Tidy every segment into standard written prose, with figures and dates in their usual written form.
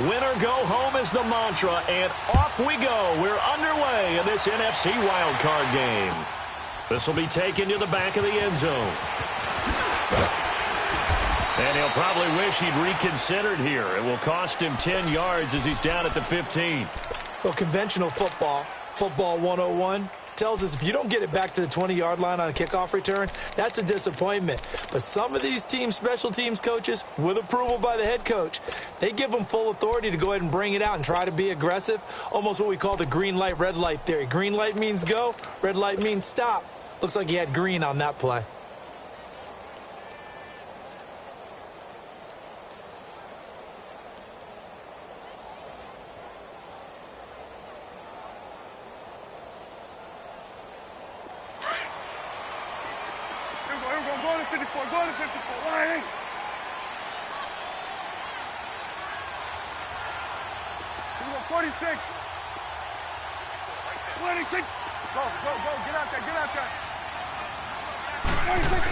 Win or go home is the mantra, and off we go. We're underway in this NFC wildcard game. This will be taken to the back of the end zone. And he'll probably wish he'd reconsidered here. It will cost him 10 yards as he's down at the 15. Well, conventional football 101, tells us if you don't get it back to the 20-yard line on a kickoff return, that's a disappointment. But some of these teams, special teams coaches, with approval by the head coach, they give them full authority to go ahead and bring it out and try to be aggressive, almost what we call the green light, red light theory. Green light means go, red light means stop. Looks like he had green on that play. Go to 54, line. 46. 26. Go, get out there. 26.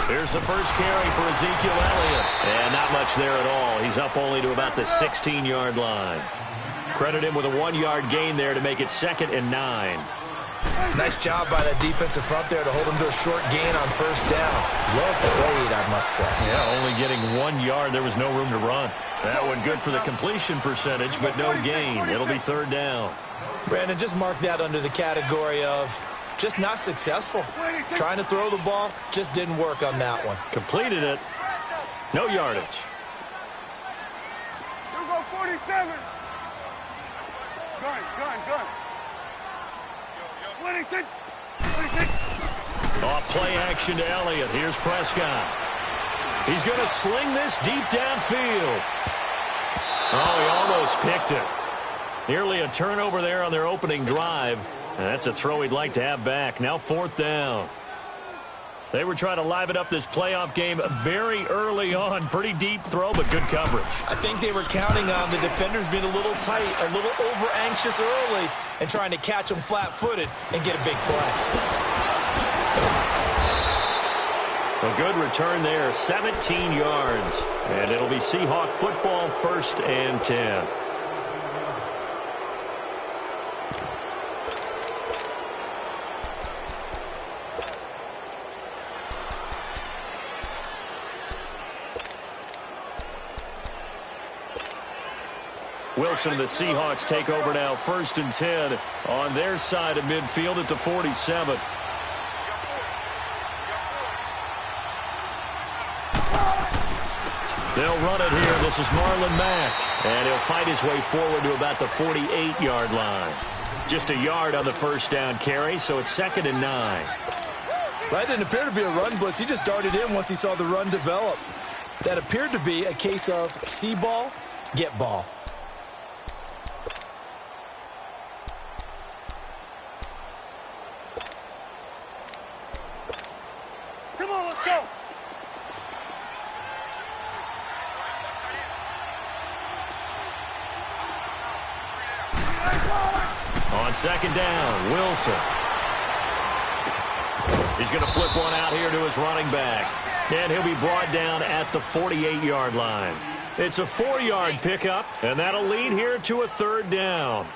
Here's the first carry for Ezekiel Elliott. And not much there at all. He's up only to about the 16-yard line. Credit him with a 1-yard gain there to make it 2nd and 9. Nice job by that defensive front there to hold him to a short gain on first down. Well played, I must say. Yeah, only getting 1 yard. There was no room to run. That one good for the completion percentage, but no gain. It'll be 3rd down. Brandon, just mark that under the category of just not successful. Trying to throw the ball, just didn't work on that one. Completed it. No yardage. You go 47. Gun. 26. Off play action to Elliott. Here's Prescott. He's going to sling this deep downfield. Oh, he almost picked it. Nearly a turnover there on their opening drive. And that's a throw he'd like to have back. Now 4th down. They were trying to liven up this playoff game very early on. Pretty deep throw, but good coverage. I think they were counting on the defenders being a little tight, a little over-anxious early, and trying to catch them flat-footed and get a big play. A good return there, 17 yards. And it'll be Seahawk football, 1st and 10. Wilson, the Seahawks take over now, 1st and 10 on their side of midfield at the 47. They'll run it here. This is Marlon Mack, and he'll fight his way forward to about the 48-yard line. Just a yard on the first down carry, so it's 2nd and 9. That didn't appear to be a run blitz. He just darted in once he saw the run develop. That appeared to be a case of see ball, get ball. Come on, let's go. On 2nd down, Wilson. He's going to flip one out here to his running back. And he'll be brought down at the 48-yard line. It's a 4-yard pickup, and that'll lead here to a 3rd down.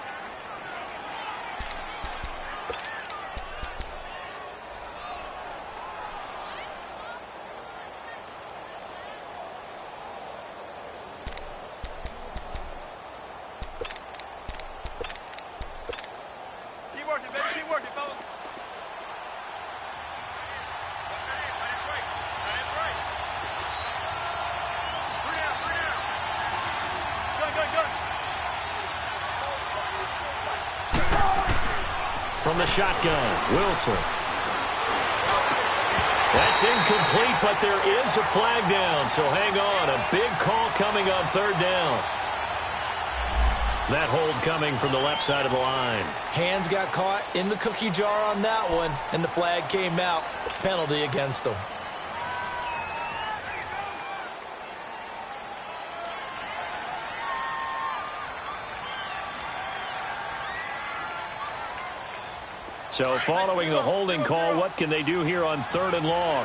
From the shotgun, Wilson. That's incomplete, but there is a flag down, so hang on. A big call coming on 3rd down. That hold coming from the left side of the line. Hands got caught in the cookie jar on that one, and the flag came out. Penalty against them. So following the holding call, what can they do here on 3rd and long?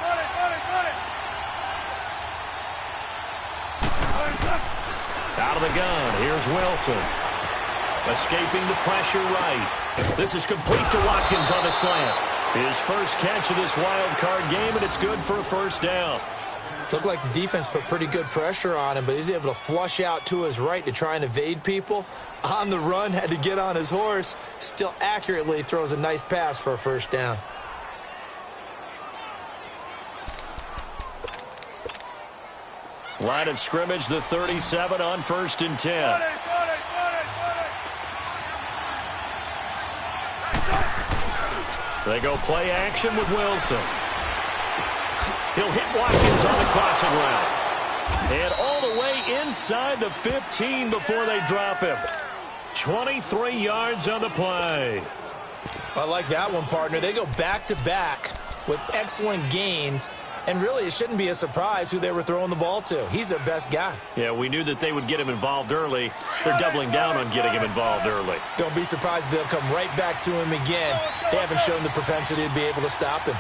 Got it. of the gun. Here's Wilson. Escaping the pressure right. This is complete to Watkins on the slant. His first catch of this wild card game, and it's good for a first down. Looked like the defense put pretty good pressure on him, but he's able to flush out to his right to try and evade people. On the run, had to get on his horse. Still accurately throws a nice pass for a first down. Line of scrimmage, the 37 on 1st and 10. They go play action with Wilson. He'll hit Watkins on the crossing route. And all the way inside the 15 before they drop him. 23 yards on the play. I like that one, partner. They go back-to-back with excellent gains. And really, it shouldn't be a surprise who they were throwing the ball to. He's their best guy. Yeah, we knew that they would get him involved early. They're doubling down on getting him involved early. Don't be surprised if they'll come right back to him again. They haven't shown the propensity to be able to stop him.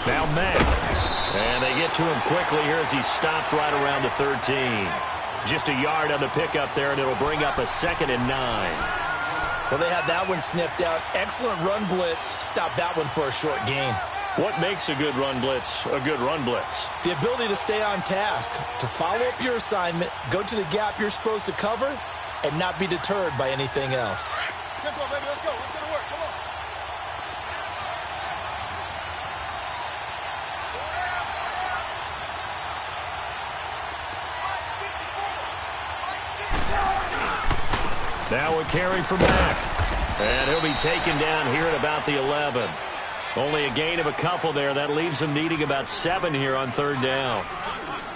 Now Mack. And they get to him quickly here as he's stopped right around the 13. Just a yard on the pickup there, and it'll bring up a 2nd and 9. Well, they had that one sniffed out. Excellent run blitz. Stop that one for a short gain. What makes a good run blitz a good run blitz? The ability to stay on task, to follow up your assignment, go to the gap you're supposed to cover, and not be deterred by anything else. Tempo, baby, let's go. Let's go to work. Come on. Now a carry from Mack. And he'll be taken down here at about the 11. Only a gain of a couple there. That leaves him needing about 7 here on 3rd down.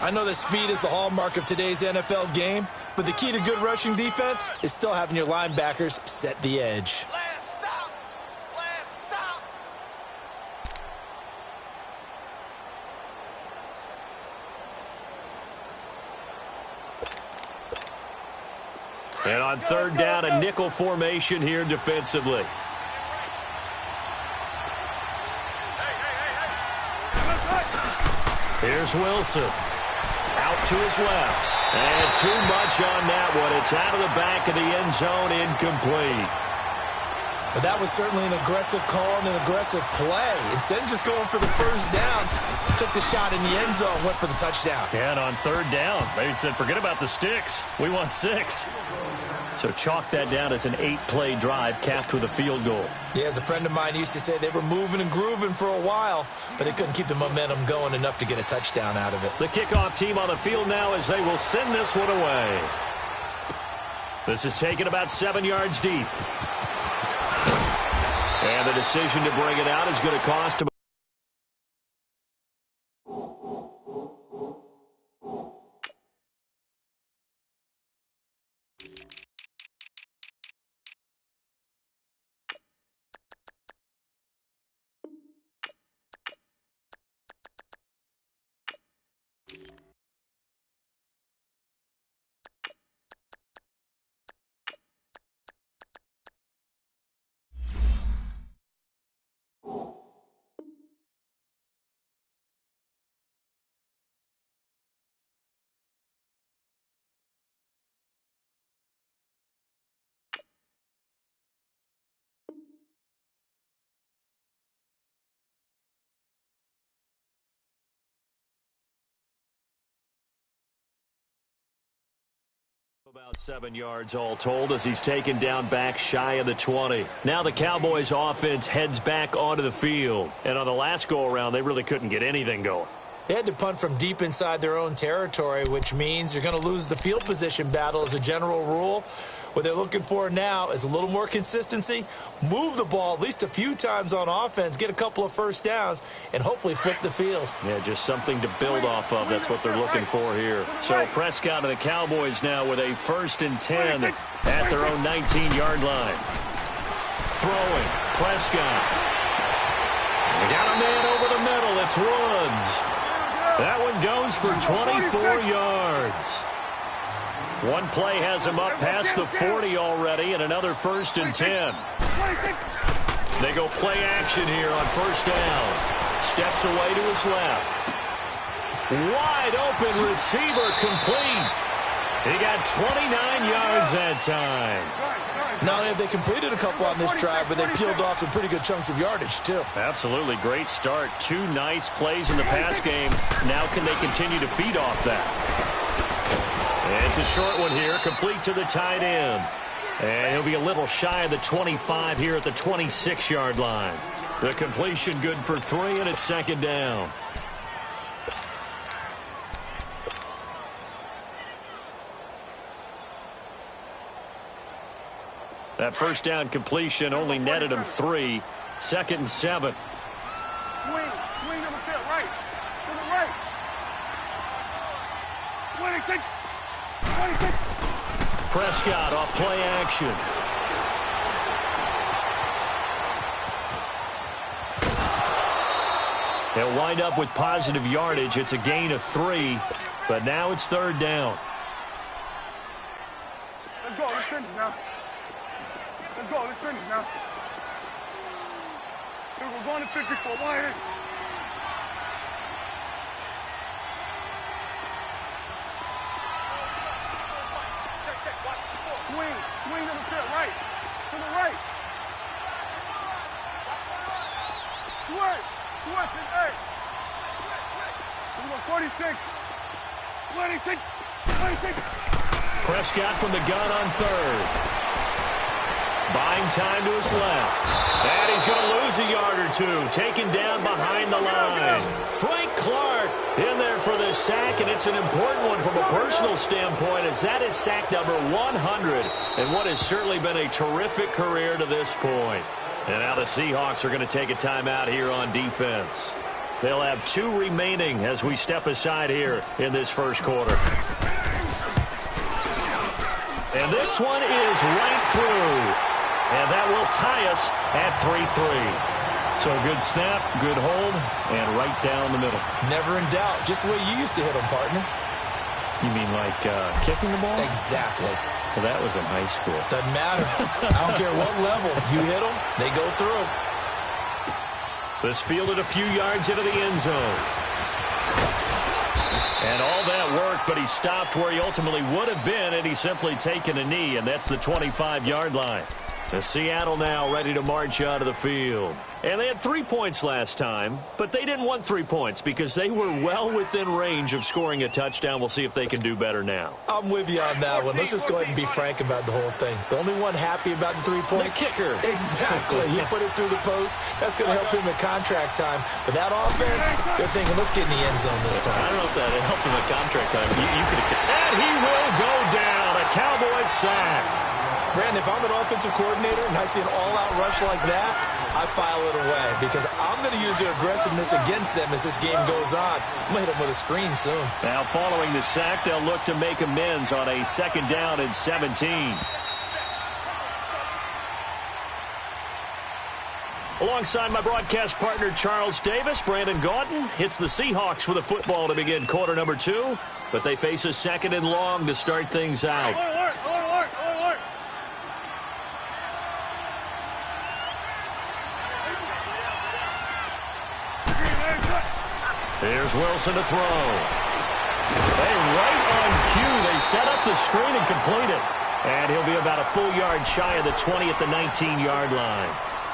I know that speed is the hallmark of today's NFL game, but the key to good rushing defense is still having your linebackers set the edge. Last stop. Last stop. And on 3rd down, a nickel formation here defensively. Here's Wilson. Out to his left. And too much on that one. It's out of the back of the end zone, incomplete. But that was certainly an aggressive call and an aggressive play. Instead of just going for the first down, took the shot in the end zone, went for the touchdown. Yeah, and on 3rd down, they said, forget about the sticks. We want 6. So chalk that down as an 8-play drive capped with a field goal. Yeah, as a friend of mine used to say, they were moving and grooving for a while, but they couldn't keep the momentum going enough to get a touchdown out of it. The kickoff team on the field now as they will send this one away. This is taken about 7 yards deep. And the decision to bring it out is going to cost him. About 7 yards all told as he's taken down back shy of the 20. Now the Cowboys offense heads back onto the field. And on the last go-around, they really couldn't get anything going. They had to punt from deep inside their own territory, which means you're going to lose the field position battle as a general rule. What they're looking for now is a little more consistency, move the ball at least a few times on offense, get a couple of first downs, and hopefully flip the field. Yeah, just something to build off of. That's what they're looking for here. So Prescott and the Cowboys now with a 1st and 10 at their own 19-yard line. Throwing, Prescott. They got a man over the middle. It's Woods. That one goes for 24 yards. One play has him up past the 40 already, and another 1st and 10. They go play action here on 1st down. steps away to his left. Wide open receiver complete. He got 29 yards that time. Not only have they completed a couple on this drive, but they peeled off some pretty good chunks of yardage, too. Absolutely great start. 2 nice plays in the pass game. Now can they continue to feed off that? It's a short one here, complete to the tight end. And he'll be a little shy of the 25 here at the 26-yard line. The completion good for 3, and it's second down. That first down completion only netted him 3. 2nd and 7. Swing on the field, right. To the right. 26. Prescott off play action. He'll wind up with positive yardage. It's a gain of 3, but now it's 3rd down. Let's go. Let's finish now. Here, we're going to 54. Why? Check. Swing on the field, right. To the right. Switch it, hey. We're going 46. 26. Prescott from the gun on 3rd. Buying time to his left. And he's going to lose a yard or 2. Taken down behind the line. Frank Clark in there for the sack, and it's an important one from a personal standpoint, as that is sack number 100 and what has certainly been a terrific career to this point. And now the Seahawks are going to take a timeout here on defense. They'll have 2 remaining as we step aside here in this first quarter. And this one is right through. And that will tie us at 3-3. So good snap, good hold, and right down the middle. Never in doubt. Just the way you used to hit them, partner. You mean like kicking the ball? Exactly. Well, that was in high school. Doesn't matter. I don't care what level. You hit them, they go through. This fielded a few yards into the end zone. And all that worked, but he stopped where he ultimately would have been had he simply taken a knee, and that's the 25-yard line. The Seattle now ready to march out of the field. And they had 3 points last time, but they didn't want 3 points because they were well within range of scoring a touchdown. We'll see if they can do better now. I'm with you on that one. Let's just go ahead and be frank about the whole thing. The only one happy about the 3-point? The kicker. Exactly. He put it through the post. That's going to help him at contract time. But that offense, they're thinking, let's get in the end zone this time. I don't know if that helped him at contract time. You could have. And he will go down. A Cowboys sack. Brandon, if I'm an offensive coordinator and I see an all-out rush like that, I file it away because I'm going to use their aggressiveness against them as this game goes on. I'm going to hit them with a screen soon. Now, following the sack, they'll look to make amends on a 2nd down and 17. Alongside my broadcast partner, Charles Davis, Brandon Gaudin hits the Seahawks with a football to begin quarter number 2, but they face a 2nd and long to start things out. Here's Wilson to throw. They right on cue. They set up the screen and complete it. And he'll be about a full yard shy of the 20 at the 19-yard line.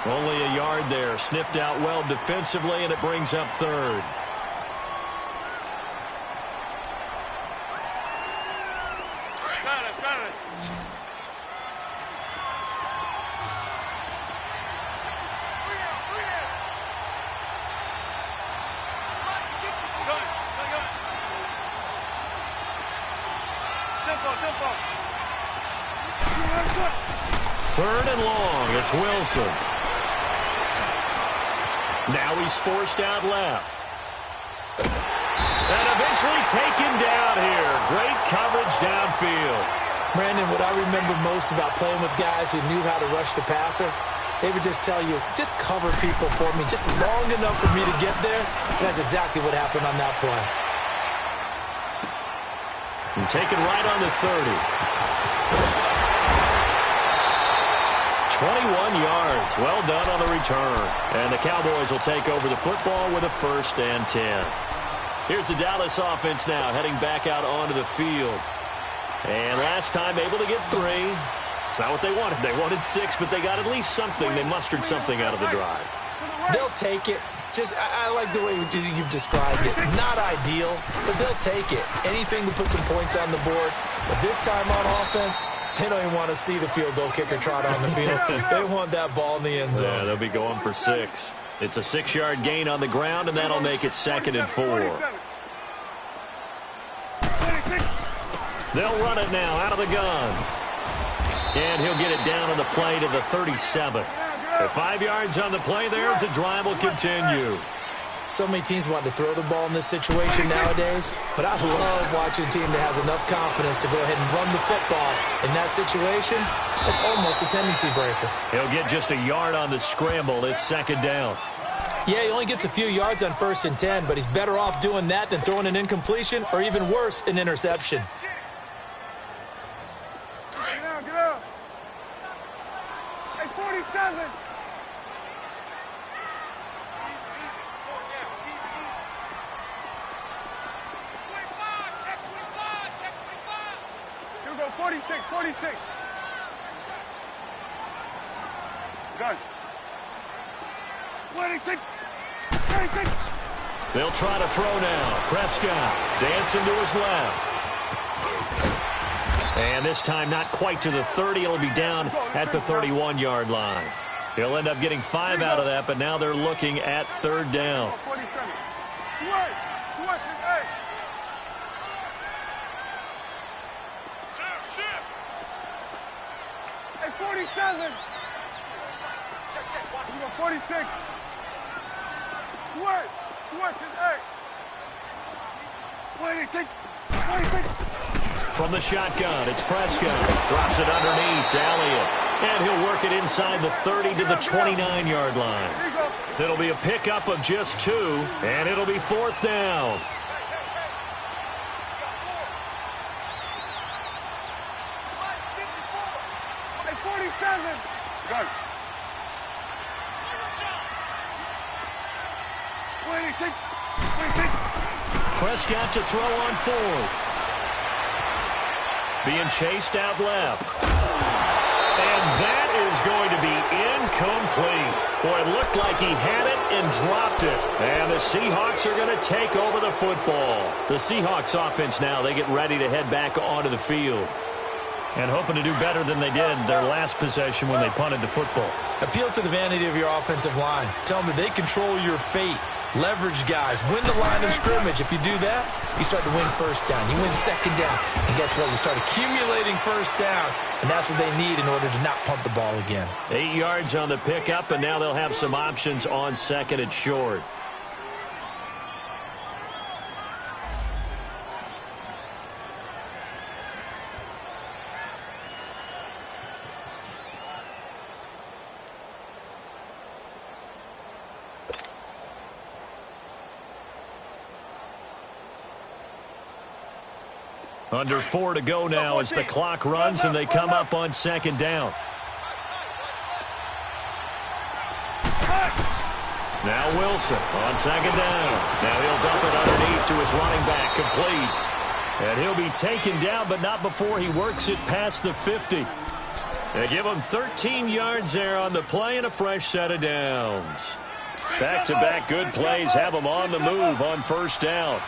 Only a yard there. Sniffed out well defensively, and it brings up 3rd. Third and long, it's Wilson. Now he's forced out left. And eventually taken down here. Great coverage downfield. Brandon, what I remember most about playing with guys who knew how to rush the passer, they would just tell you, just cover people for me, just long enough for me to get there. And that's exactly what happened on that play. And taken right on the 30. 21 yards. Well done on the return. And the Cowboys will take over the football with a 1st and 10. Here's the Dallas offense now heading back out onto the field. And last time able to get 3. It's not what they wanted. They wanted 6, but they got at least something. They mustered something out of the drive. They'll take it. I like the way you've described it. Not ideal, but they'll take it. Anything to put some points on the board. But this time on offense, they don't even want to see the field goal kicker trot on the field. They want that ball in the end zone. Yeah, they'll be going for 6. It's a 6-yard gain on the ground, and that'll make it 2nd and 4. They'll run it now out of the gun. And he'll get it down on the play to the 37. 5 yards on the play there as the drive will continue. So many teams want to throw the ball in this situation nowadays, but I love watching a team that has enough confidence to go ahead and run the football. In that situation, it's almost a tendency breaker. He'll get just a yard on the scramble. It's 2nd down. Yeah, he only gets a few yards on 1st and 10, but he's better off doing that than throwing an incompletion or even worse, an interception. Get up. Hey, 47. Here we go, 46. Gun. 26. They'll try to throw now. Prescott dancing to his left. And this time not quite to the 30. It'll be down at the 31-yard line. He'll end up getting 5 out of that, but now they're looking at 3rd down. 47. Switch. Hey. Hey, 47. Check. Watch. We go 46. Switch. Hey. 26. From the shotgun, it's Prescott. Drops it underneath to Elliott. And he'll work it inside the 30 to the 29-yard line. It'll be a pickup of just 2, and it'll be 4th down. Hey, 47. Gun. 26. Prescott to throw on 4th. Being chased out left. And that is going to be incomplete. Boy, it looked like he had it and dropped it. And the Seahawks are going to take over the football. The Seahawks offense now, they get ready to head back onto the field. And hoping to do better than they did their last possession when they punted the football. Appeal to the vanity of your offensive line. Tell them that they control your fate. Leverage guys. Win the line of scrimmage. If you do that, you start to win 1st down. You win 2nd down. And guess what? You start accumulating 1st downs. And that's what they need in order to not punt the ball again. 8 yards on the pickup, and now they'll have some options on 2nd and short. Under 4 to go now as the clock runs and they come up on 2nd down. Now Wilson on 2nd down. Now he'll dump it underneath to his running back, complete. And he'll be taken down, but not before he works it past the 50. They give him 13 yards there on the play and a fresh set of downs. Back-to-back good plays have him on the move on 1st down.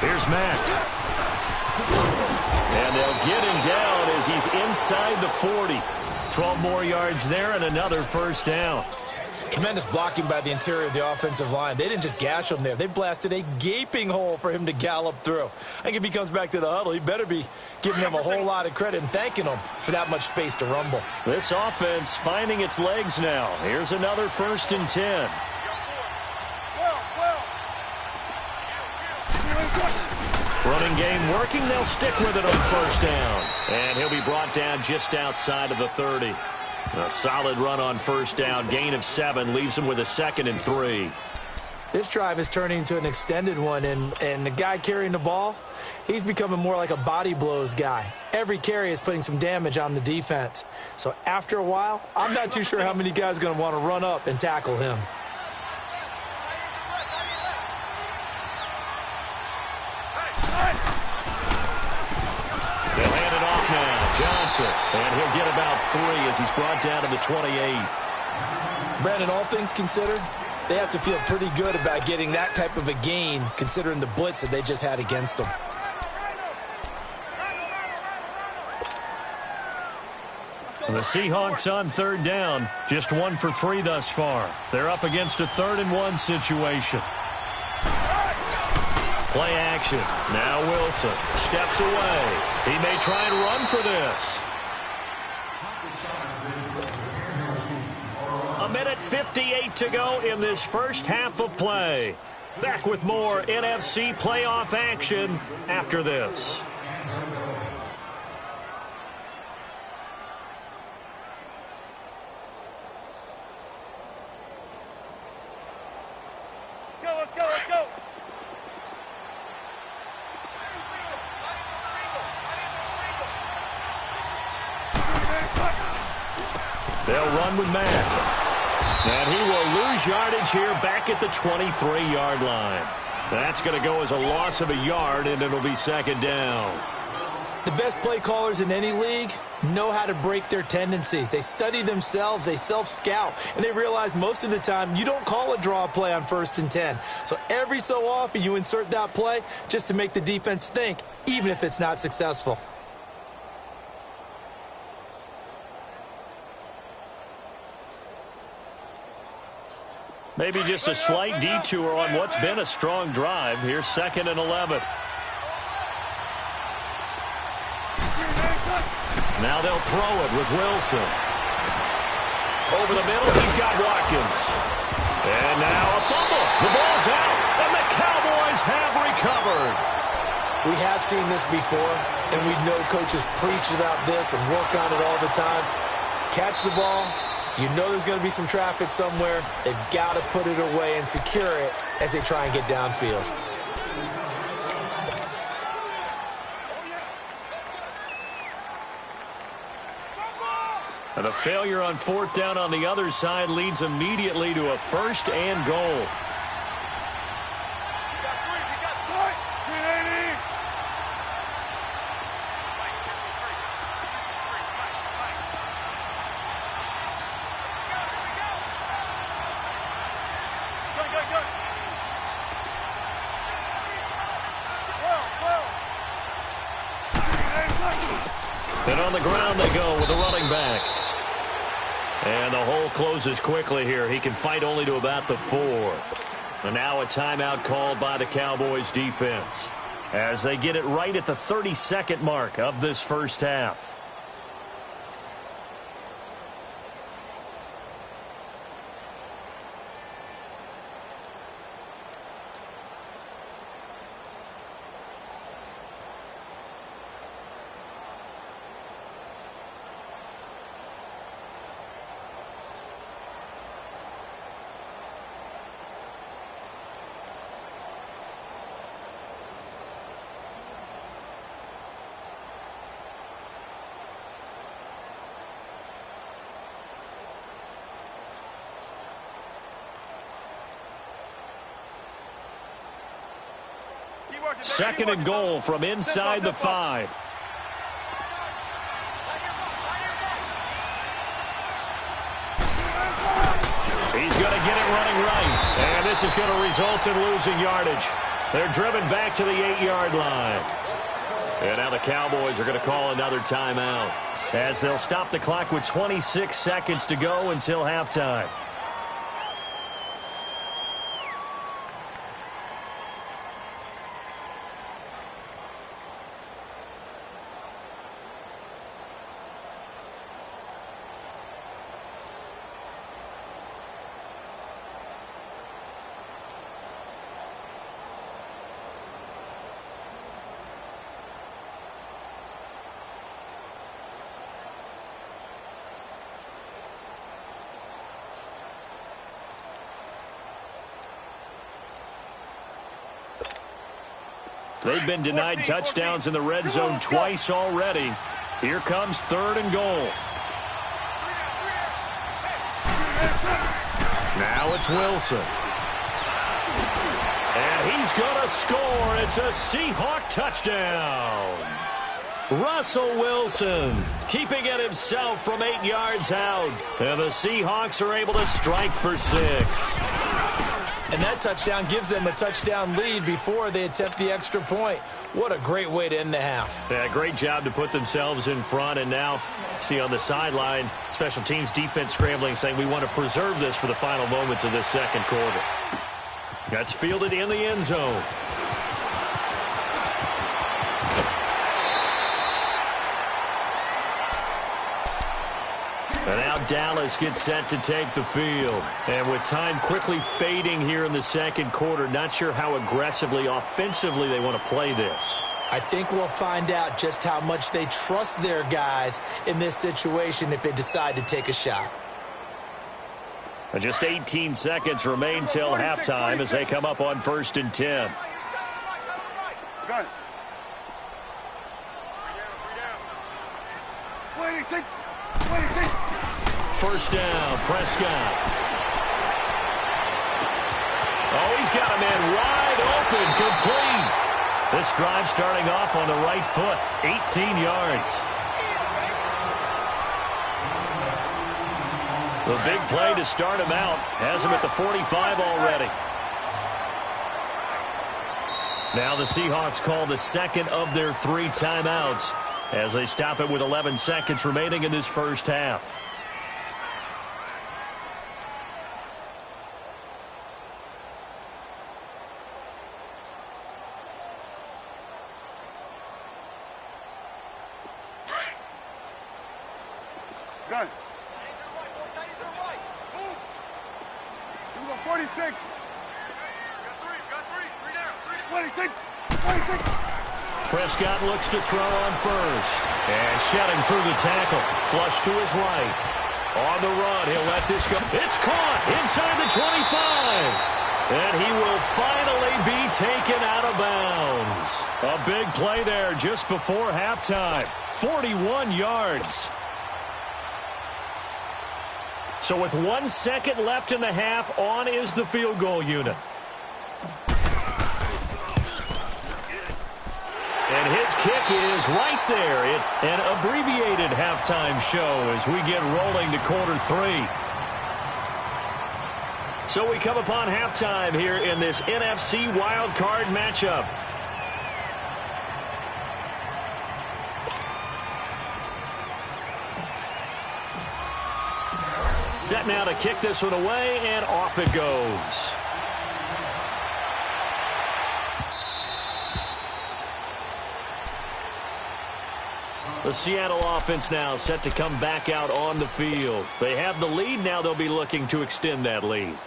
Here's Mack. And they'll get him down as he's inside the 40. 12 more yards there and another 1st down. Tremendous blocking by the interior of the offensive line. They didn't just gash him there. They blasted a gaping hole for him to gallop through. I think if he comes back to the huddle, he better be giving him a whole lot of credit and thanking him for that much space to rumble. This offense finding its legs now. Here's another 1st and 10. Running game working. They'll stick with it on 1st down. And he'll be brought down just outside of the 30. A solid run on 1st down. Gain of 7 leaves him with a 2nd and 3. This drive is turning into an extended one, and the guy carrying the ball, he's becoming more like a body blows guy. Every carry is putting some damage on the defense. So after a while, I'm not too sure how many guys are going to want to run up and tackle him. They'll hand it off now. Johnson, and he'll get about 3 as he's brought down to the 28. Brandon, all things considered, they have to feel pretty good about getting that type of a gain, considering the blitz that they just had against them. And the Seahawks on 3rd down, just 1 for 3 thus far. They're up against a 3rd and 1 situation. Play action. Now Wilson steps away. He may try and run for this. 1:58 to go in this first half of play. Back with more NFC playoff action after this. Let's go, let's go. They'll run with Mack. And he will lose yardage here back at the 23-yard line. That's going to go as a loss of a yard, and it'll be 2nd down. The best play callers in any league know how to break their tendencies. They study themselves, they self-scout, and they realize most of the time you don't call a draw play on 1st and 10. So every so often you insert that play just to make the defense think, even if it's not successful. Maybe just a slight detour on what's been a strong drive. Here's 2nd and 11. Now they'll throw it with Wilson. Over the middle, he's got Watkins. And now a fumble. The ball's out, and the Cowboys have recovered. We have seen this before, and we know coaches preach about this and work on it all the time. Catch the ball. You know there's going to be some traffic somewhere. They've got to put it away and secure it as they try and get downfield. And a failure on 4th down on the other side leads immediately to a 1st and goal. And on the ground they go with a running back. And the hole closes quickly here. He can fight only to about the 4. And now a timeout called by the Cowboys defense as they get it right at the 30-second mark of this first half. Second and goal from inside the 5. He's going to get it running right. And this is going to result in losing yardage. They're driven back to the 8-yard line. And now the Cowboys are going to call another timeout as they'll stop the clock with 26 seconds to go until halftime. They've been denied touchdowns in the red zone twice already. Here comes 3rd and goal. Now it's Wilson. And he's going to score. It's a Seahawk touchdown. Russell Wilson keeping it himself from 8 yards out. And the Seahawks are able to strike for 6. And that touchdown gives them a touchdown lead before they attempt the extra point. What a great way to end the half. Yeah, great job to put themselves in front. And now, see on the sideline, special teams defense scrambling, saying we want to preserve this for the final moments of this second quarter. That's fielded in the end zone. And now Dallas gets set to take the field. And with time quickly fading here in the second quarter, not sure how aggressively, offensively they want to play this. I think we'll find out just how much they trust their guys in this situation if they decide to take a shot. And just 18 seconds remain till halftime as they come up on 1st and 10. Gun. 26. First down, Prescott. Oh, he's got a man wide open, complete. This drive starting off on the right foot, 18 yards. The big play to start him out has him at the 45 already. Now the Seahawks call the second of their 3 timeouts as they stop it with 11 seconds remaining in this first half. Gun. 46. Got three. 26. Prescott looks to throw on first. And shedding through the tackle. Flush to his right. On the run, he'll let this go. It's caught inside the 25. And he will finally be taken out of bounds. A big play there just before halftime. 41 yards. So with 1 second left in the half, on is the field goal unit. And his kick is right there. An abbreviated halftime show as we get rolling to quarter 3. So we come upon halftime here in this NFC wildcard matchup. Set now to kick this one away, and off it goes. The Seattle offense now set to come back out on the field. They have the lead. Now they'll be looking to extend that lead.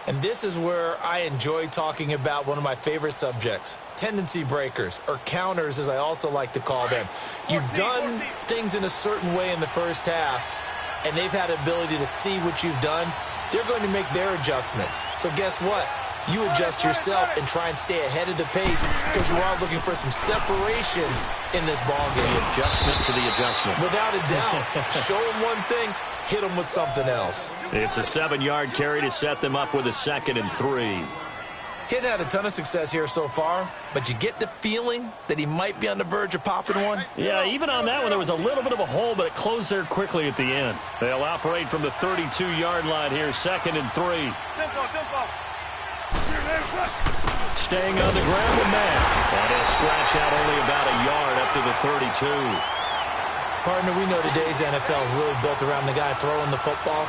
And this is where I enjoy talking about one of my favorite subjects, tendency breakers, or counters as I also like to call them. You've done things in a certain way in the first half, and they've had the ability to see what you've done. They're going to make their adjustments. So guess what? You adjust yourself and try and stay ahead of the pace because you are looking for some separation in this ballgame. The adjustment to the adjustment. Without a doubt. Show them one thing, hit them with something else. It's a 7-yard carry to set them up with a 2nd and 3. He hadn't had a ton of success here so far, but you get the feeling that he might be on the verge of popping one. Yeah, even on that one, there was a little bit of a hole, but it closed there quickly at the end. They'll operate from the 32-yard line here, 2nd and 3. Tempo. Staying on the ground with Matt. And he'll scratch out only about a yard up to the 32. Partner, we know today's NFL is really built around the guy throwing the football.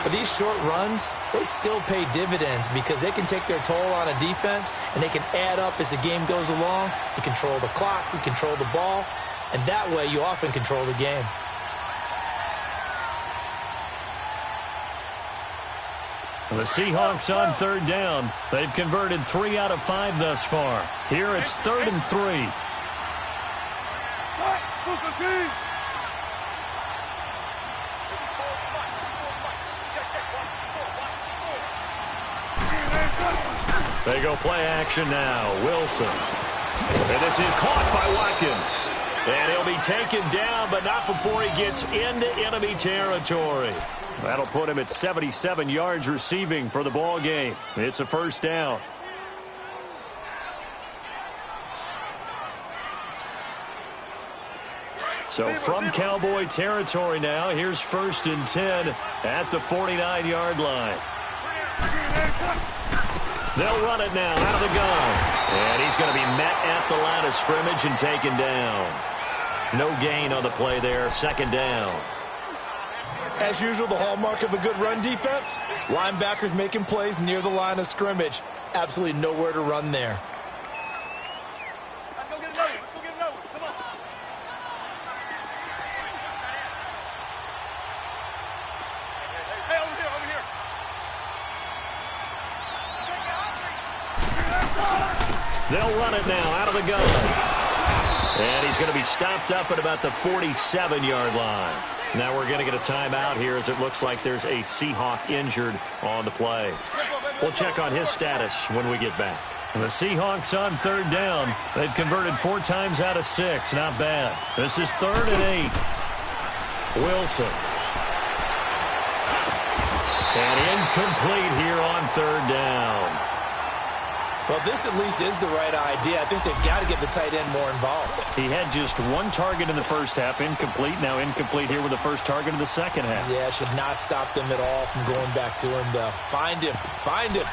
But these short runs, they still pay dividends because they can take their toll on a defense and they can add up as the game goes along. You control the clock, you control the ball, and that way you often control the game. The Seahawks on 3rd down. They've converted 3 out of 5 thus far. Here it's 3rd and 3. They go play action now. Wilson. And this is caught by Watkins. And he'll be taken down, but not before he gets into enemy territory. That'll put him at 77 yards receiving for the ball game. It's a first down. So from Cowboy territory now, here's 1st and 10 at the 49-yard line. They'll run it now out of the gun. And he's going to be met at the line of scrimmage and taken down. No gain on the play there, 2nd down. As usual, the hallmark of a good run defense, linebackers making plays near the line of scrimmage. Absolutely nowhere to run there. Let's go get another one. Let's go get another one. Come on. Hey, over here, over here. They'll run it now out of the gun. And he's going to be stopped up at about the 47-yard line. Now we're going to get a timeout here as it looks like there's a Seahawk injured on the play. We'll check on his status when we get back. And the Seahawks on 3rd down. They've converted 4 times out of 6. Not bad. This is 3rd and 8. Wilson. And incomplete here on 3rd down. Well, this at least is the right idea. I think they've got to get the tight end more involved. He had just 1 target in the first half, incomplete. Now incomplete here with the first target of the second half. Yeah, should not stop them at all from going back to him, though. Find him. Find him.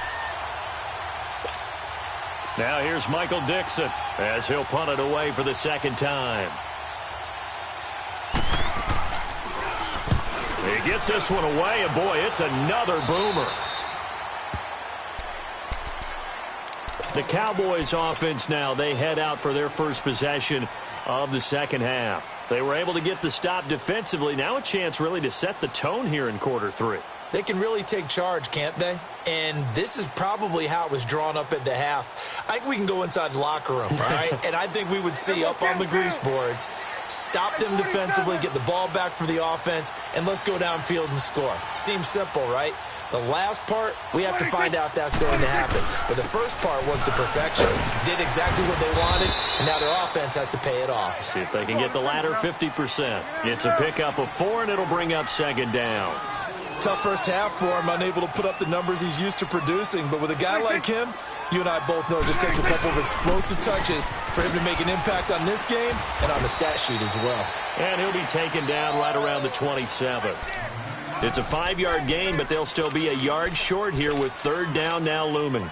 Now here's Michael Dixon as he'll punt it away for the 2nd time. He gets this one away, and boy, it's another boomer. The Cowboys offense now, they head out for their first possession of the 2nd half. They were able to get the stop defensively. Now a chance really to set the tone here in quarter 3. They can really take charge, can't they? And this is probably how it was drawn up at the half. I think we can go inside the locker room, all right? And I think we would see up on the grease boards, stop them defensively, get the ball back for the offense, and let's go downfield and score. Seems simple, right? The last part, we have to find out if that's going to happen. But the first part was to perfection. Did exactly what they wanted, and now their offense has to pay it off. See if they can get the latter 50%. It's a pickup of 4, and it'll bring up 2nd down. Tough first half for him, unable to put up the numbers he's used to producing. But with a guy like him, you and I both know it just takes a couple of explosive touches for him to make an impact on this game and on the stat sheet as well. And he'll be taken down right around the 27. It's a 5-yard gain, but they'll still be a yard short here with 3rd down now looming.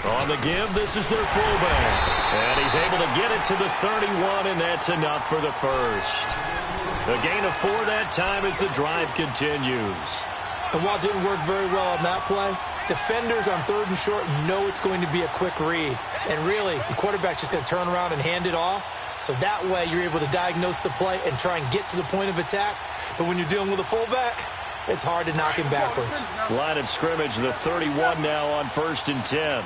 On the give, this is their fullback. And he's able to get it to the 31, and that's enough for the first. A gain of 4 that time as the drive continues. And while it didn't work very well on that play, defenders on 3rd and short know it's going to be a quick read. And really, the quarterback's just going to turn around and hand it off. So that way, you're able to diagnose the play and try and get to the point of attack. But when you're dealing with a fullback, it's hard to knock him backwards. Line of scrimmage, the 31 now on 1st and 10.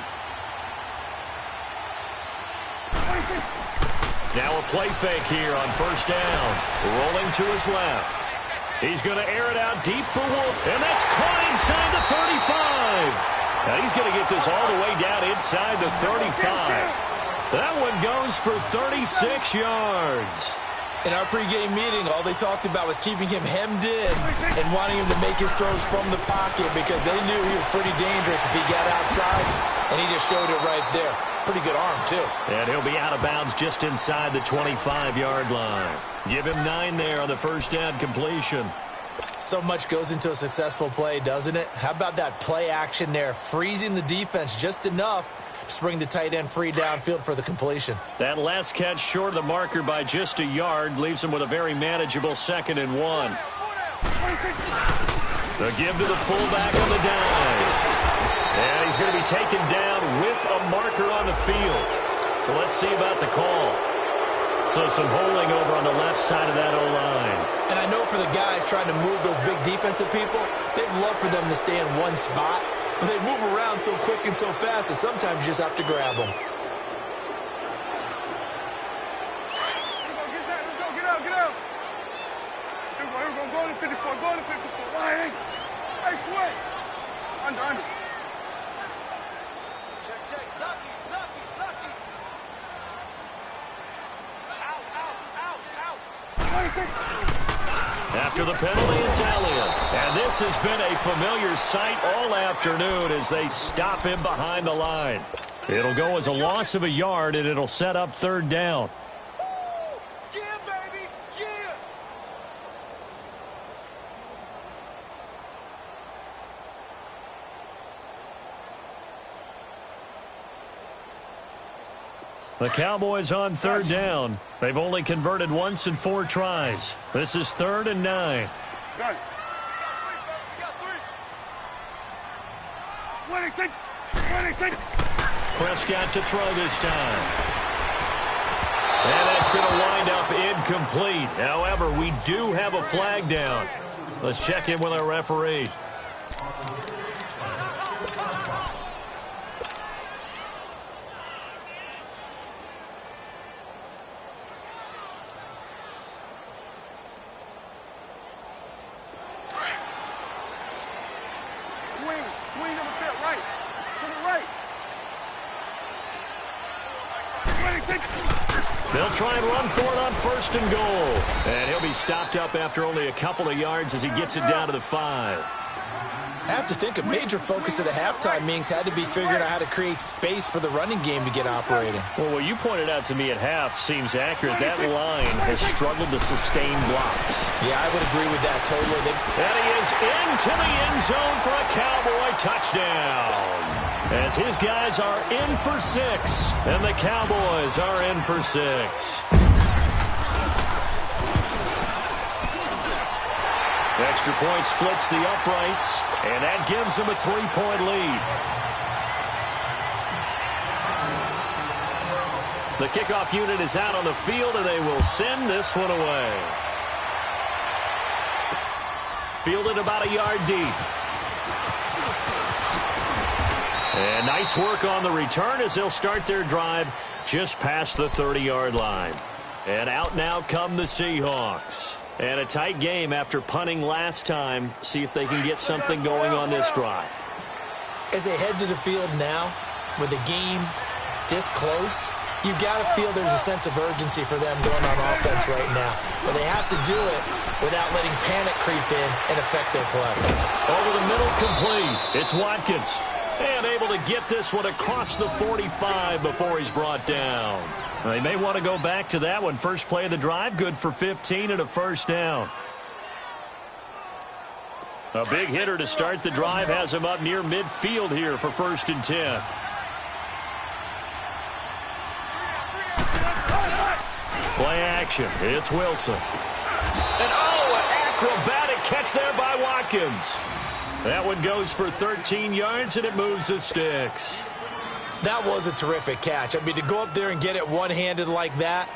Now a play fake here on 1st down. Rolling to his left. He's going to air it out deep for Wolf. And that's caught inside the 35. Now he's going to get this all the way down inside the 35. That one goes for 36 yards. In our pregame meeting, all they talked about was keeping him hemmed in and wanting him to make his throws from the pocket because they knew he was pretty dangerous if he got outside, and he just showed it right there. Pretty good arm, too. And he'll be out of bounds just inside the 25-yard line. Give him 9 there on the 1st down completion. So much goes into a successful play, doesn't it? How about that play action there, freezing the defense just enough to bring the tight end free downfield for the completion. That last catch short of the marker by just a yard leaves him with a very manageable 2nd and 1. The give to the fullback on the dive. And he's going to be taken down with a marker on the field. So let's see about the call. So some holding over on the left side of that O-line. And I know for the guys trying to move those big defensive people, they'd love for them to stay in one spot. Well, they move around so quick and so fast that sometimes you just have to grab them. Get out. Here we go. Go to 54. Go to 54. Hey, swing. Under. Check. Lucky. Out. After the penalty, it's Elliott. And this has been a familiar sight all afternoon as they stop him behind the line. It'll go as a loss of a yard, and it'll set up third down. Yeah, baby. Yeah. The Cowboys on third down. They've only converted once in 4 tries. This is 3rd and 9. Got 26. Prescott to throw this time. And that's going to wind up incomplete. However, we do have a flag down. Let's check in with our referee. Swing over there, right. To the right. 26. They'll try and run for it on 1st and goal. And he'll be stopped up after only a couple of yards as he gets it down to the 5. I have to think a major focus of the halftime meetings had to be figuring out how to create space for the running game to get operating. Well, what you pointed out to me at half seems accurate. That line has struggled to sustain blocks. Yeah, I would agree with that totally. And he is into the end zone for a Cowboy touchdown. As his guys are in for 6, and the Cowboys are in for 6. Extra point splits the uprights, and that gives them a 3-point lead. The kickoff unit is out on the field, and they will send this one away. Fielded about a yard deep. And nice work on the return as they'll start their drive just past the 30-yard line. And out now come the Seahawks. And a tight game after punting last time. See if they can get something going on this drive. As they head to the field now, with the game this close, you've got to feel there's a sense of urgency for them going on offense right now. But they have to do it without letting panic creep in and affect their play. Over the middle, complete. It's Watkins. And able to get this one across the 45 before he's brought down. They may want to go back to that one. First play of the drive, good for 15 and a first down. A big hitter to start the drive has him up near midfield here for 1st and 10. Play action. It's Wilson. And an acrobatic catch there by Watkins. That one goes for 13 yards, and it moves the sticks. That was a terrific catch. I mean, to go up there and get it one-handed like that,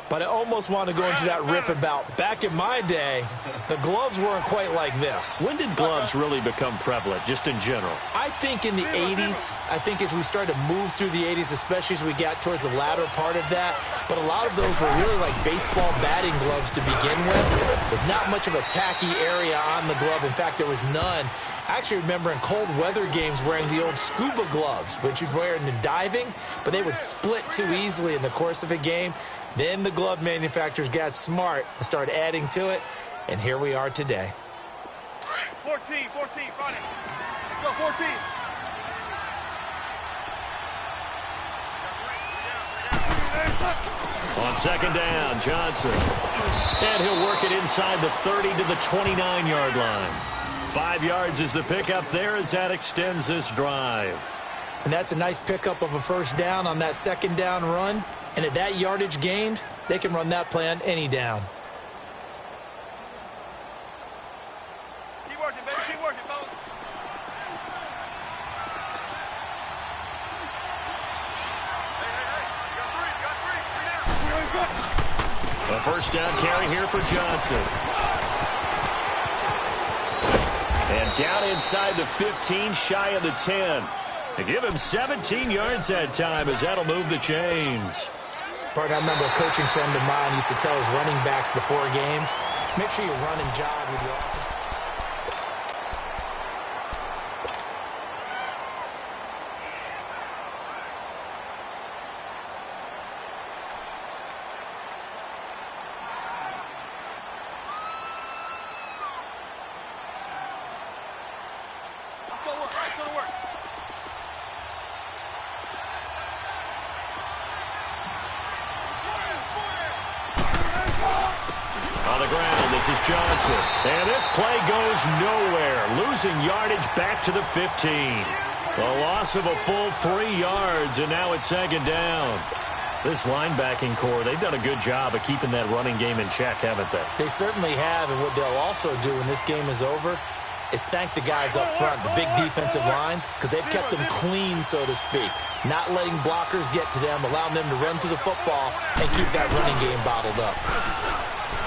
but I almost want to go into that riff about back in my day, the gloves weren't quite like this. When did gloves really become prevalent, just in general? I think in the 80s. I think as we started to move through the 80s, especially as we got towards the latter part of that. But a lot of those were really like baseball batting gloves to begin with not much of a tacky area on the glove. In fact, there was none. I actually remember in cold weather games wearing the old scuba gloves, which you'd wear in the diving, but they would split too easily in the course of a game. Then the glove manufacturers got smart and started adding to it, and here we are today. 14, front it. Let's go, 14. On 2nd down, Johnson. And he'll work it inside the 30 to the 29-yard line. 5 yards is the pickup there as that extends this drive. And that's a nice pickup of a first down on that 2nd down run. And at that yardage gained, they can run that play on any down. Keep working, baby. Keep working, fellas. Hey. You got three. A first down carry here for Johnson. And down inside the 15, shy of the 10. They give him 17 yards that time as that'll move the chains. Partner, I remember a coaching friend of mine used to tell his running backs before games, make sure you run and jog with your offense. On the ground, this is Johnson. And this play goes nowhere. Losing yardage back to the 15. A loss of a full 3 yards, and now it's second down. This linebacking core, they've done a good job of keeping that running game in check, haven't they? They certainly have, and what they'll also do when this game is over is thank the guys up front, the big defensive line, because they've kept them clean, so to speak. Not letting blockers get to them, allowing them to run to the football and keep that running game bottled up.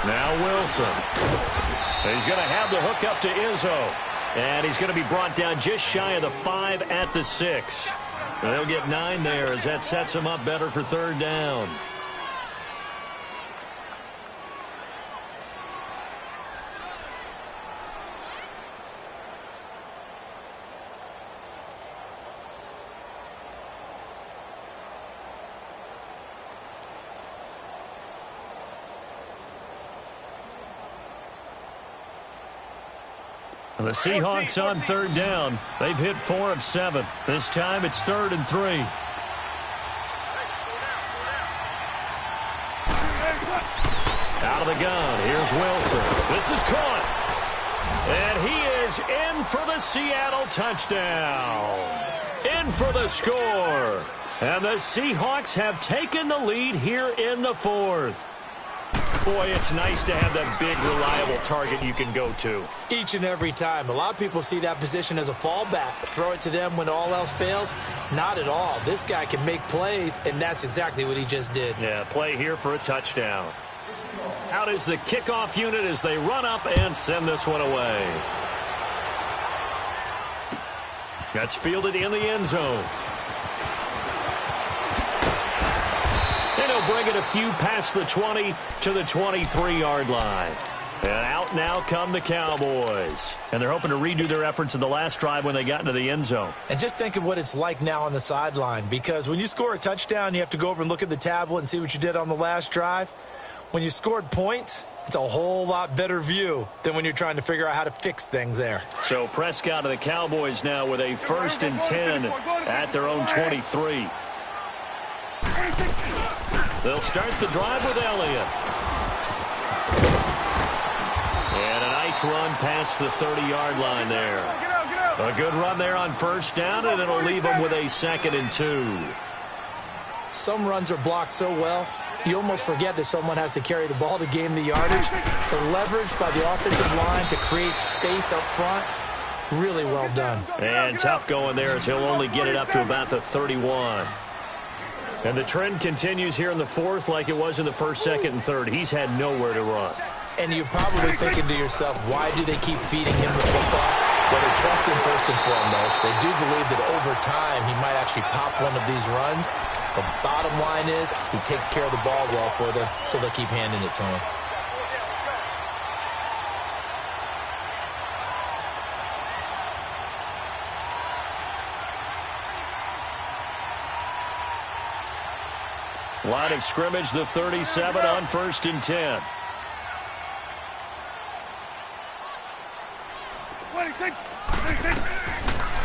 Now Wilson. He's going to have the hook up to Izzo. And he's going to be brought down just shy of the 5 at the 6. They'll get 9 there as that sets him up better for third down. The Seahawks on third down. They've hit 4 of 7. This time it's 3rd and 3. Out of the gun. Here's Wilson. This is caught. And he is in for the Seattle touchdown. In for the score. And the Seahawks have taken the lead here in the 4th. Boy, it's nice to have that big, reliable target you can go to. Each and every time. A lot of people see that position as a fallback. Throw it to them when all else fails. Not at all. This guy can make plays, and that's exactly what he just did. Yeah, play here for a touchdown. Out is the kickoff unit as they run up and send this one away. That's fielded in the end zone. And he'll bring it a few past the 20 to the 23-yard line. And out now come the Cowboys. And they're hoping to redo their efforts in the last drive when they got into the end zone. And just think of what it's like now on the sideline, because when you score a touchdown, you have to go over and look at the tablet and see what you did on the last drive. When you scored points, it's a whole lot better view than when you're trying to figure out how to fix things there. So Prescott and the Cowboys now with a 1st and 10 at their own 23. They'll start the drive with Elliott. And a nice run past the 30-yard line there. A good run there on 1st down, and it'll leave them with a 2nd and 2. Some runs are blocked so well, you almost forget that someone has to carry the ball to gain the yardage. The leverage by the offensive line to create space up front, really well done. And tough going there as he'll only get it up to about the 31. And the trend continues here in the 4th like it was in the 1st, 2nd, and 3rd. He's had nowhere to run. And you're probably thinking to yourself, why do they keep feeding him the football? Well, they trust him first and foremost. They do believe that over time he might actually pop one of these runs. The bottom line is he takes care of the ball well for them, so they'll keep handing it to him. Line of scrimmage, the 37 on 1st and 10.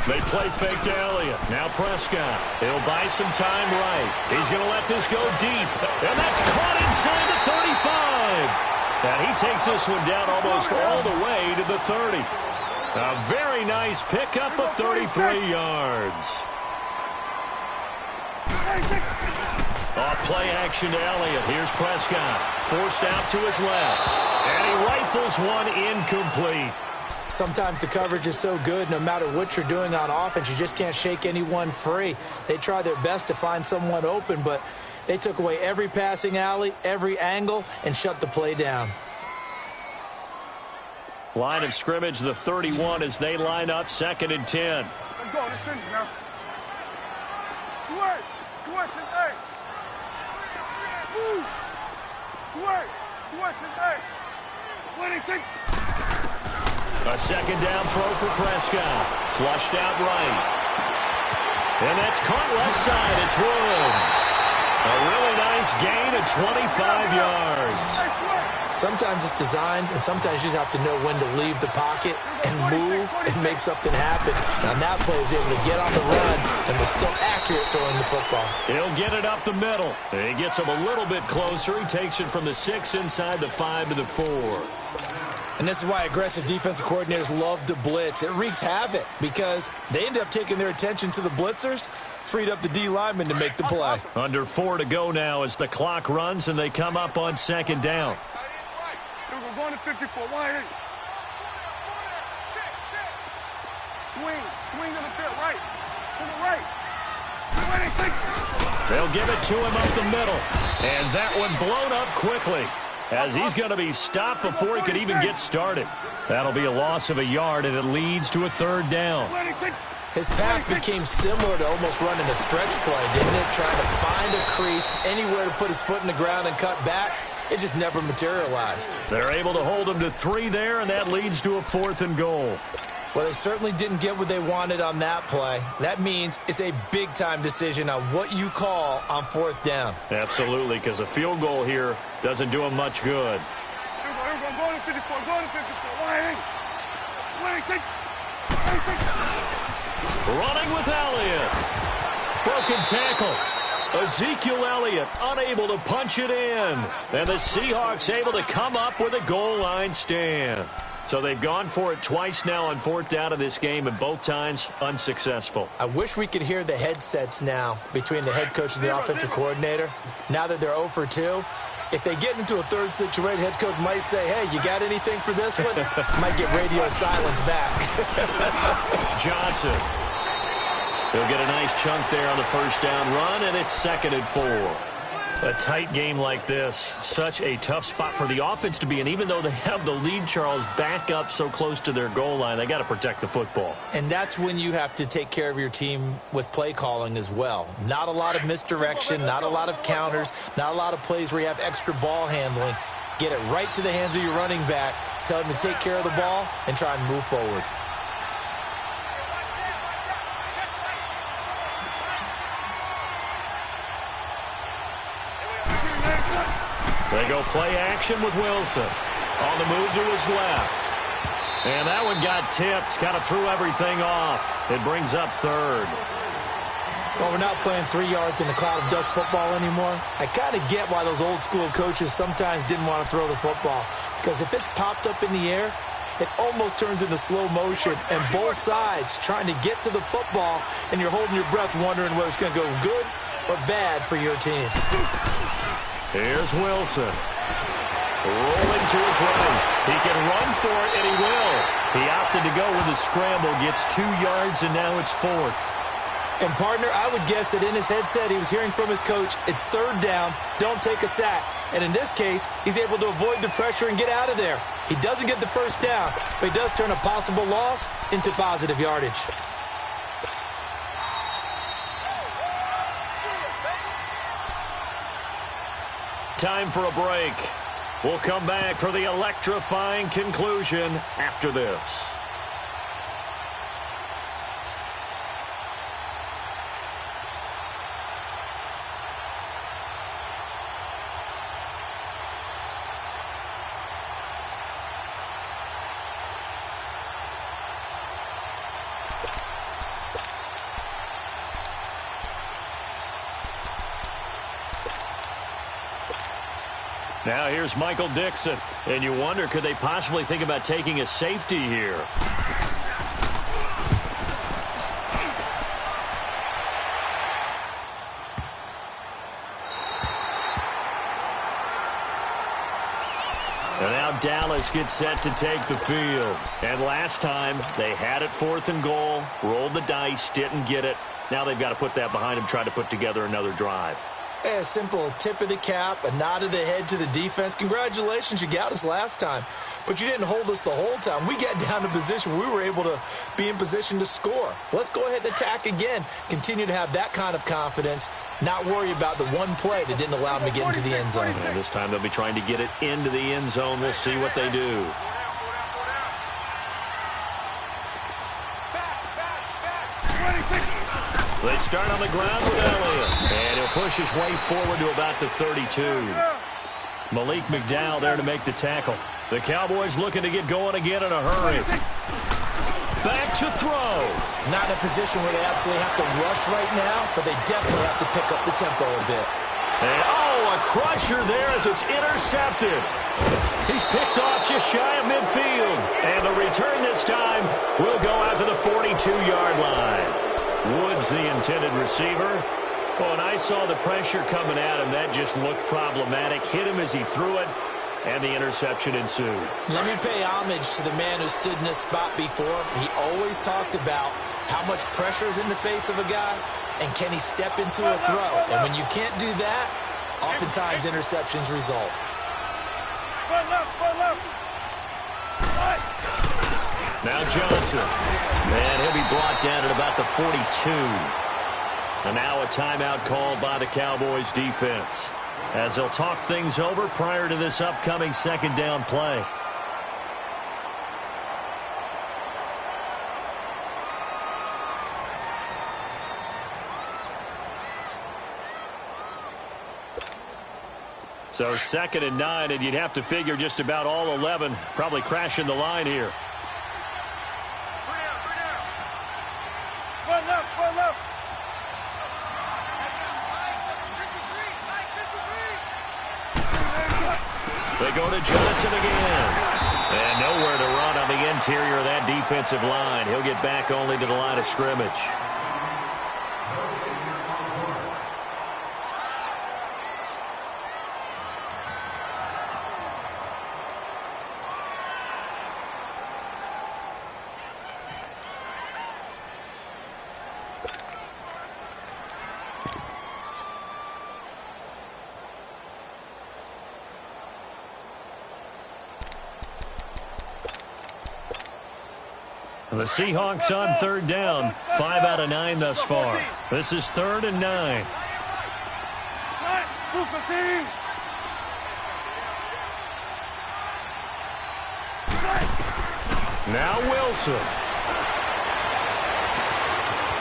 They play fake to Elliott. Now Prescott. He'll buy some time right. He's going to let this go deep. And that's caught inside the 35. And he takes this one down almost all the way to the 30. A very nice pickup of 33 yards. Off play action to Elliott. Here's Prescott. Forced out to his left. And he rifles one incomplete. Sometimes the coverage is so good, no matter what you're doing on offense, you just can't shake anyone free. They try their best to find someone open, but they took away every passing alley, every angle, and shut the play down. Line of scrimmage, the 31, as they line up 2nd and 10. Let's go. Let's finish now. Switch. Switch and A. Woo. Switch. Switch and A. What do you think? A 2nd down throw for Prescott. Flushed out right. And that's caught left side. It's Woods. A really nice gain of 25 yards. Sometimes it's designed, and sometimes you just have to know when to leave the pocket and move and make something happen. And on that play, he was able to get on the run and was still accurate throwing the football. He'll get it up the middle. He gets him a little bit closer. He takes it from the 6 inside the 5 to the 4. And this is why aggressive defensive coordinators love to blitz. It wreaks havoc because they end up taking their attention to the blitzers, freed up the D lineman to make the play. Under 4 to go now as the clock runs and they come up on 2nd down. We're going to 54. Wide eight. Swing. Swing to the field. Right. To the right. They'll give it to him up the middle. And that one blown up quickly, as he's going to be stopped before he could even get started. That'll be a loss of a yard, and it leads to a 3rd down. His path became similar to almost running a stretch play, didn't it? Trying to find a crease, anywhere to put his foot in the ground and cut back. It just never materialized. They're able to hold him to 3 there, and that leads to a 4th and goal. Well, they certainly didn't get what they wanted on that play. That means it's a big-time decision on what you call on 4th down. Absolutely, because a field goal here doesn't do him much good. Go to 54. Go to 54. Wide eight. Running with Elliott. Broken tackle. Ezekiel Elliott unable to punch it in. And the Seahawks able to come up with a goal line stand. So they've gone for it twice now on 4th down of this game, and both times unsuccessful. I wish we could hear the headsets now between the head coach and the offensive coordinator. Now that they're 0 for 2, if they get into a 3rd situation, head coach might say, hey, you got anything for this one? Might get radio silence back. Johnson. He'll get a nice chunk there on the 1st down run, and it's 2nd and 4. A tight game like this, such a tough spot for the offense to be in. Even though they have the lead, Charles, back up so close to their goal line, they got to protect the football. And that's when you have to take care of your team with play calling as well. Not a lot of misdirection, not a lot of counters, not a lot of plays where you have extra ball handling. Get it right to the hands of your running back, tell him to take care of the ball, and try and move forward. They go play action with Wilson. On the move to his left. And that one got tipped. Kind of threw everything off. It brings up 3rd. Well, we're not playing 3 yards in a cloud of dust football anymore. I kind of get why those old school coaches sometimes didn't want to throw the football. Because if it's popped up in the air, it almost turns into slow motion. And both sides trying to get to the football, and you're holding your breath wondering whether it's going to go good or bad for your team. Here's Wilson. Rolling to his right. He can run for it, and he will. He opted to go with a scramble, gets 2 yards, and now it's 4th. And, partner, I would guess that in his headset he was hearing from his coach, it's 3rd down, don't take a sack. And in this case, he's able to avoid the pressure and get out of there. He doesn't get the 1st down, but he does turn a possible loss into positive yardage. Time for a break. We'll come back for the electrifying conclusion after this. Now here's Michael Dixon. And you wonder, could they possibly think about taking a safety here? And now Dallas gets set to take the field. And last time, they had it 4th and goal, rolled the dice, didn't get it. Now they've got to put that behind them, try to put together another drive. A simple tip of the cap, a nod of the head to the defense. Congratulations, you got us last time. But you didn't hold us the whole time. We got down to position. We were able to be in position to score. Let's go ahead and attack again. Continue to have that kind of confidence. Not worry about the one play that didn't allow them to get into the end zone. And this time they'll be trying to get it into the end zone. We'll see what they do. They start on the ground with Elliott. And he'll push his way forward to about the 32. Malik McDowell there to make the tackle. The Cowboys looking to get going again in a hurry. Back to throw. Not in a position where they absolutely have to rush right now, but they definitely have to pick up the tempo a bit. And, a crusher there as it's intercepted. He's picked off just shy of midfield. And the return this time will go out to the 42-yard line. Woods the intended receiver. Well, when I saw the pressure coming at him, that just looked problematic. Hit him as he threw it, and the interception ensued. Let me pay homage to the man who stood in this spot before. He always talked about how much pressure is in the face of a guy, and can he step into a throw. And when you can't do that, oftentimes interceptions result. Now Johnson. And he'll be brought down at about the 42. And now a timeout called by the Cowboys defense, as they'll talk things over prior to this upcoming second down play. So 2nd and 9, and you'd have to figure just about all 11 probably crashing the line here. They go to Johnson again. And nowhere to run on the interior of that defensive line. He'll get back only to the line of scrimmage. The Seahawks on 3rd down. 5 out of 9 thus far. This is 3rd and 9. Now Wilson.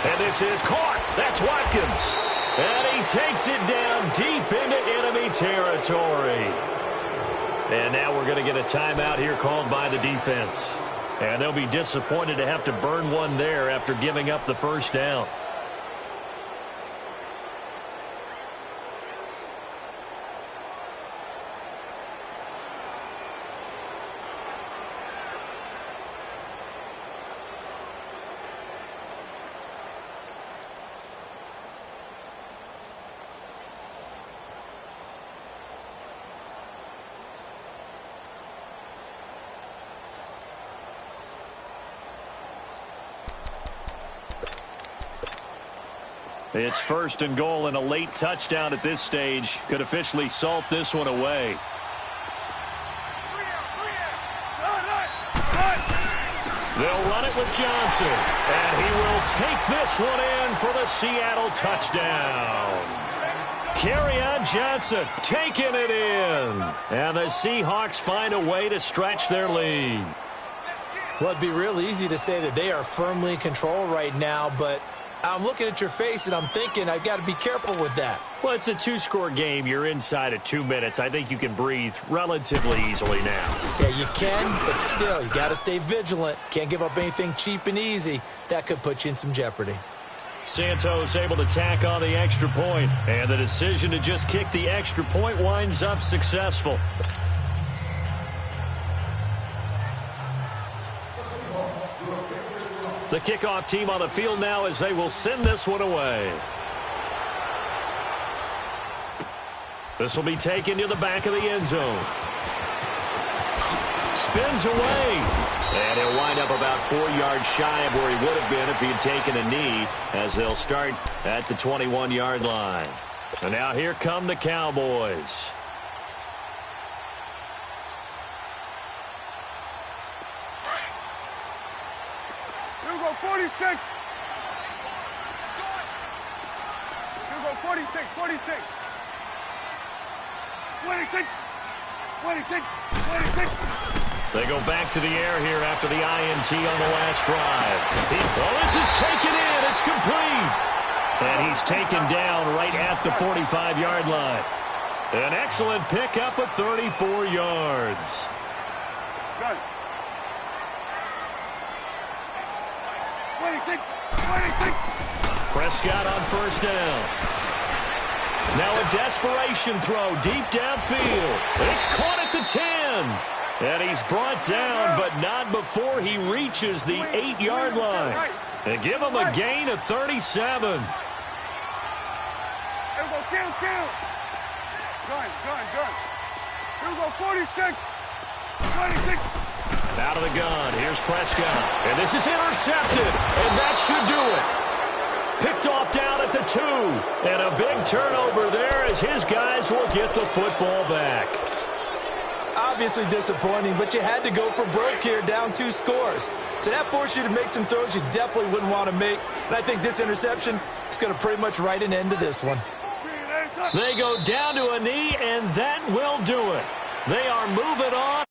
And this is caught. That's Watkins. And he takes it down deep into enemy territory. And now we're going to get a timeout here called by the defense. And they'll be disappointed to have to burn one there after giving up the first down. It's 1st and goal, and a late touchdown at this stage could officially salt this one away. They'll run it with Johnson, and he will take this one in for the Seattle touchdown. Kerryon Johnson taking it in, and the Seahawks find a way to stretch their lead. Well, it'd be real easy to say that they are firmly in control right now, but I'm looking at your face, and I'm thinking I've got to be careful with that. Well, it's a 2-score game. You're inside of 2 minutes. I think you can breathe relatively easily now. Yeah, you can, but still, you got to stay vigilant. Can't give up anything cheap and easy. That could put you in some jeopardy. Santos able to tack on the extra point, and the decision to just kick the extra point winds up successful. The kickoff team on the field now as they will send this one away. This will be taken to the back of the end zone. Spins away. And he'll wind up about 4 yards shy of where he would have been if he had taken a knee, as they'll start at the 21-yard line. And now here come the Cowboys. Here we go, 46. Here we go, 46, 46. 26, 26, 26. They go back to the air here after the INT on the last drive. Well, this is taken in. It's complete. And he's taken down right at the 45-yard line. An excellent pickup of 34 yards. Good. 26, 26. Prescott on first down. Now a desperation throw deep downfield. It's caught at the 10. And he's brought down, but not before he reaches the 8-yard line. And give him a gain of 37. Here we go, kill. Gun. Here we go, 46, 26. Out of the gun, here's Prescott. And this is intercepted, and that should do it. Picked off down at the 2. And a big turnover there as his guys will get the football back. Obviously disappointing, but you had to go for broke here, down 2 scores. So that forced you to make some throws you definitely wouldn't want to make. And I think this interception is going to pretty much write an end to this one. They go down to a knee, and that will do it. They are moving on.